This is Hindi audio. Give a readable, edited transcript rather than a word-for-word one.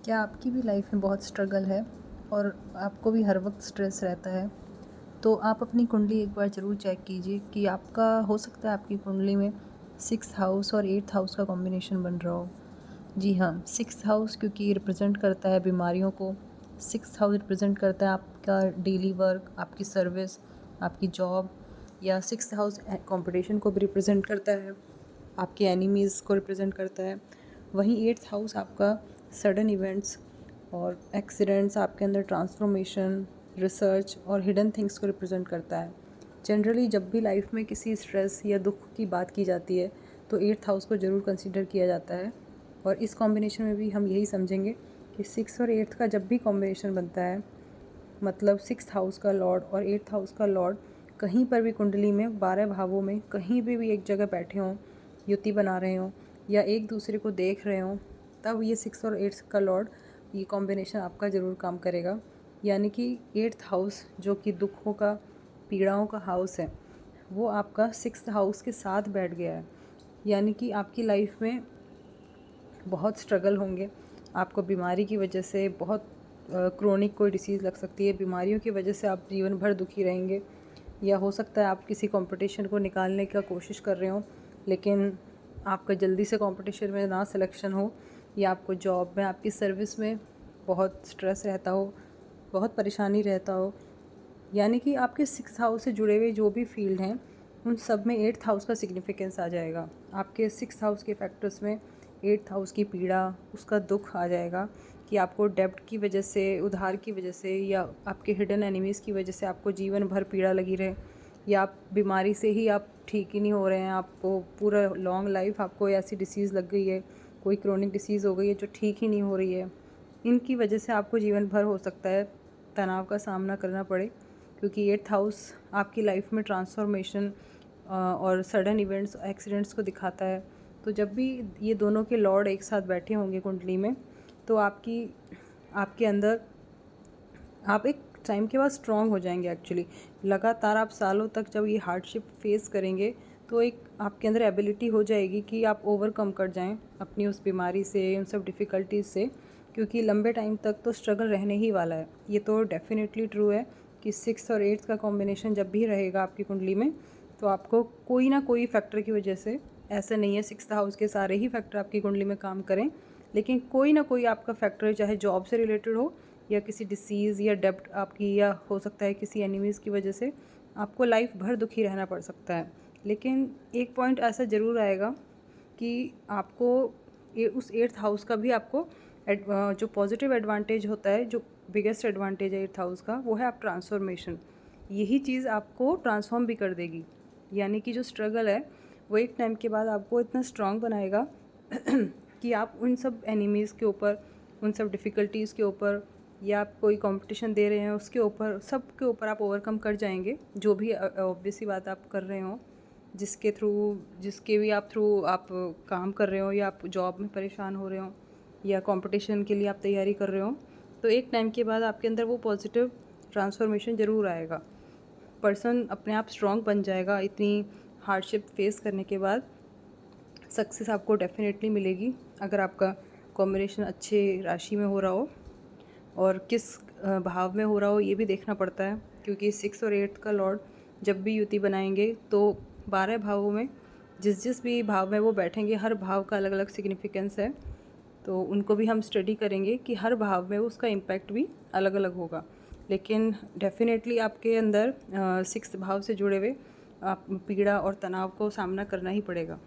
क्या आपकी भी लाइफ में बहुत स्ट्रगल है और आपको भी हर वक्त स्ट्रेस रहता है? तो आप अपनी कुंडली एक बार ज़रूर चेक कीजिए कि आपका हो सकता है आपकी कुंडली में 6th हाउस और 8th हाउस का कॉम्बिनेशन बन रहा हो। जी हाँ, 6th हाउस क्योंकि ये रिप्रेजेंट करता है बीमारियों को। 6th हाउस रिप्रेजेंट करता है आपका डेली वर्क, आपकी सर्विस, आपकी जॉब। या 6th हाउस कंपटीशन को भी रिप्रेजेंट करता है, आपके एनिमीज़ को रिप्रेजेंट करता है। वहीं 8th हाउस आपका सडन इवेंट्स और एक्सीडेंट्स, आपके अंदर ट्रांसफॉर्मेशन, रिसर्च और हिडन थिंग्स को रिप्रेजेंट करता है। जनरली जब भी लाइफ में किसी स्ट्रेस या दुख की बात की जाती है तो 8th हाउस को ज़रूर कंसीडर किया जाता है। और इस कॉम्बिनेशन में भी हम यही समझेंगे कि 6 और 8th का जब भी कॉम्बिनेशन बनता है, मतलब 6th हाउस का लॉर्ड और 8th हाउस का लॉर्ड कहीं पर भी कुंडली में 12 भावों में कहीं भी एक जगह बैठे हों, युति बना रहे हों या एक दूसरे को देख रहे हों, तब ये 6 और 8th का लॉर्ड, ये कॉम्बिनेशन आपका ज़रूर काम करेगा। यानी कि 8th हाउस जो कि दुखों का, पीड़ाओं का हाउस है, वो आपका 6th हाउस के साथ बैठ गया है। यानी कि आपकी लाइफ में बहुत स्ट्रगल होंगे। आपको बीमारी की वजह से बहुत क्रोनिक कोई डिसीज़ लग सकती है, बीमारियों की वजह से आप जीवन भर दुखी रहेंगे। या हो सकता है आप किसी कंपटीशन को निकालने का कोशिश कर रहे हो, लेकिन आपका जल्दी से कंपटीशन में ना सिलेक्शन हो, या आपको जॉब में, आपकी सर्विस में बहुत स्ट्रेस रहता हो, बहुत परेशानी रहता हो। यानी कि आपके 6th हाउस से जुड़े हुए जो भी फील्ड हैं, उन सब में 8th हाउस का सिग्निफिकेंस आ जाएगा। आपके 6th हाउस के फैक्टर्स में 8th हाउस की पीड़ा, उसका दुख आ जाएगा कि आपको डेब्ट की वजह से, उधार की वजह से या आपके हिडन एनिमीज़ की वजह से आपको जीवन भर पीड़ा लगी रहे, या आप बीमारी से ही आप ठीक ही नहीं हो रहे हैं, आपको पूरा लॉन्ग लाइफ आपको ऐसी डिसीज़ लग गई है, कोई क्रोनिक डिसीज़ हो गई है जो ठीक ही नहीं हो रही है। इनकी वजह से आपको जीवन भर हो सकता है तनाव का सामना करना पड़े, क्योंकि 8th हाउस आपकी लाइफ में ट्रांसफॉर्मेशन और सडन इवेंट्स, एक्सीडेंट्स को दिखाता है। तो जब भी ये दोनों के लॉर्ड एक साथ बैठे होंगे कुंडली में, तो आपके अंदर आप एक टाइम के बाद स्ट्रॉन्ग हो जाएंगे। एक्चुअली लगातार आप सालों तक जब ये हार्डशिप फेस करेंगे, तो एक आपके अंदर एबिलिटी हो जाएगी कि आप ओवरकम कर जाएं अपनी उस बीमारी से, उन सब डिफ़िकल्टीज़ से, क्योंकि लंबे टाइम तक तो स्ट्रगल रहने ही वाला है। ये तो डेफिनेटली ट्रू है कि 6 और 8 का कॉम्बिनेशन जब भी रहेगा आपकी कुंडली में, तो आपको कोई ना कोई फैक्टर की वजह से, ऐसा नहीं है 6th हाउस के सारे ही फैक्टर आपकी कुंडली में काम करें, लेकिन कोई ना कोई आपका फैक्टर, चाहे जॉब से रिलेटेड हो या किसी डिसीज़ या डेब्ट आपकी, या हो सकता है किसी एनिमीज़ की वजह से आपको लाइफ भर दुखी रहना पड़ सकता है। लेकिन एक पॉइंट ऐसा ज़रूर आएगा कि आपको उस 8th हाउस का भी आपको जो पॉजिटिव एडवांटेज होता है, जो बिगेस्ट एडवांटेज है 8th हाउस का, वो है आप ट्रांसफॉर्मेशन। यही चीज़ आपको ट्रांसफॉर्म भी कर देगी। यानी कि जो स्ट्रगल है वो एक टाइम के बाद आपको इतना स्ट्रॉन्ग बनाएगा कि आप उन सब एनिमीज़ के ऊपर, उन सब डिफ़िकल्टीज़ के ऊपर, या आप कोई कंपटीशन दे रहे हैं उसके ऊपर, सब के ऊपर आप ओवरकम कर जाएंगे। जो भी ऑब्वियस सी बात आप कर रहे हो, जिसके भी आप थ्रू आप काम कर रहे हो, या आप जॉब में परेशान हो रहे हो, या कंपटीशन के लिए आप तैयारी कर रहे हो, तो एक टाइम के बाद आपके अंदर वो पॉजिटिव ट्रांसफॉर्मेशन ज़रूर आएगा। पर्सन अपने आप स्ट्रॉन्ग बन जाएगा। इतनी हार्डशिप फेस करने के बाद सक्सेस आपको डेफिनेटली मिलेगी, अगर आपका कॉम्बिनेशन अच्छे राशि में हो रहा हो। और किस भाव में हो रहा हो ये भी देखना पड़ता है, क्योंकि 6 और 8 का लॉर्ड जब भी युति बनाएंगे तो 12 भावों में जिस जिस भी भाव में वो बैठेंगे, हर भाव का अलग अलग सिग्निफिकेंस है। तो उनको भी हम स्टडी करेंगे कि हर भाव में उसका इम्पैक्ट भी अलग अलग होगा। लेकिन डेफिनेटली आपके अंदर 6th भाव से जुड़े हुए आप पीड़ा और तनाव को सामना करना ही पड़ेगा।